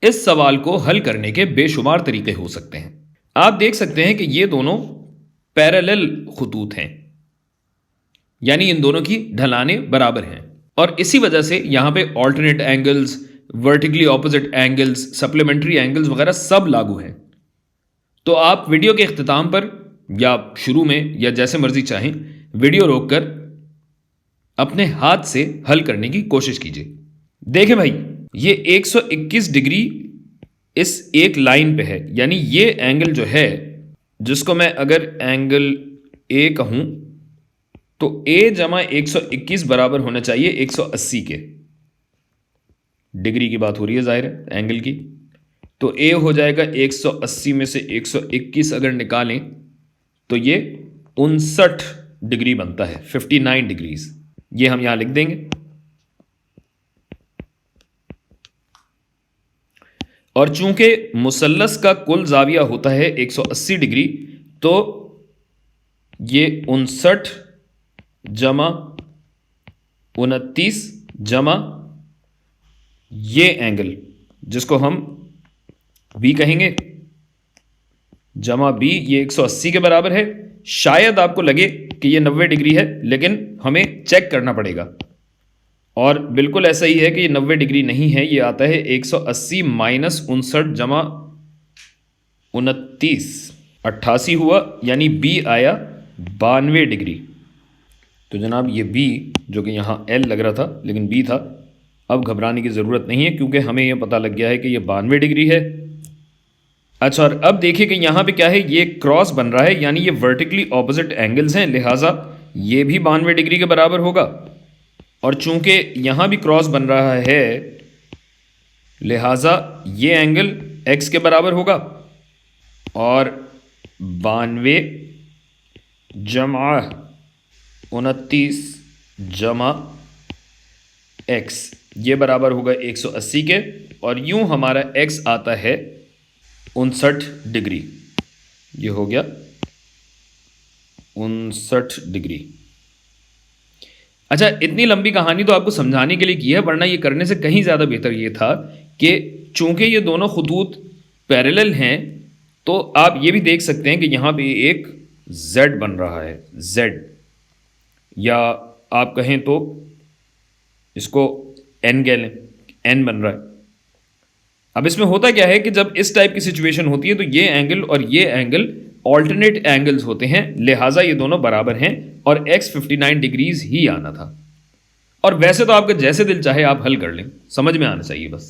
इस सवाल को हल करने के बेशुमार तरीके हो सकते हैं। आप देख सकते हैं कि ये दोनों पैरेलल खतूत हैं, यानी इन दोनों की ढलानें बराबर हैं, और इसी वजह से यहां पे alternate angles, vertically opposite angles, supplementary angles वगैरह सब लागू हैं। तो आप वीडियो के इख्तिताम पर या शुरू में या जैसे मर्जी चाहें वीडियो रोककर अपने हाथ से हल करने की कोशिश कीजिए। देखें भाई, ये 121 डिग्री इस एक लाइन पे है, यानी ये एंगल जो है, जिसको मैं अगर एंगल ए कहूं तो ए जमा 121 बराबर होना चाहिए 180 के। डिग्री की बात हो रही है जाहिर है एंगल की, तो ए हो जाएगा 180 में से 121 अगर निकालें तो ये 59 डिग्री बनता है, 59 डिग्रीज। ये हम यहां लिख देंगे। और चूंकि मुसल्लस का कुल जाविया होता है 180 डिग्री, तो ये 59 जमा 29 जमा ये एंगल जिसको हम बी कहेंगे जमा बी, ये 180 के बराबर है। शायद आपको लगे कि ये 90 डिग्री है, लेकिन हमें चेक करना पड़ेगा, और बिल्कुल ऐसा ही है कि ये 90 डिग्री नहीं है, ये आता है 180 माइनस 59 जमा 29, 88 हुआ, यानी बी आया 92 डिग्री। तो जनाब ये बी, जो कि यहाँ एल लग रहा था लेकिन बी था, अब घबराने की ज़रूरत नहीं है क्योंकि हमें यह पता लग गया है कि ये 92 डिग्री है। अच्छा, और अब देखिए कि यहाँ पे क्या है, ये क्रॉस बन रहा है, यानी ये वर्टिकली ऑपोजिट एंगल्स हैं, लिहाजा ये भी 92 डिग्री के बराबर होगा। और चूंकि यहाँ भी क्रॉस बन रहा है, लिहाजा ये एंगल x के बराबर होगा, और 92 जमा 29 जमा x ये बराबर होगा 180 के, और यूं हमारा x आता है 59 डिग्री। ये हो गया 59 डिग्री। अच्छा, इतनी लंबी कहानी तो आपको समझाने के लिए की है, वरना ये करने से कहीं ज़्यादा बेहतर ये था कि चूंकि ये दोनों खतूत पैरेलल हैं, तो आप ये भी देख सकते हैं कि यहाँ पे एक Z बन रहा है, Z, या आप कहें तो इसको N कह लें, N बन रहा है। अब इसमें होता क्या है कि जब इस टाइप की सिचुएशन होती है तो ये एंगल और ये एंगल ऑल्टरनेट एंगल्स होते हैं, लिहाजा ये दोनों बराबर हैं, और x 59 डिग्रीज ही आना था। और वैसे तो आपका जैसे दिल चाहे आप हल कर लें, समझ में आना चाहिए बस।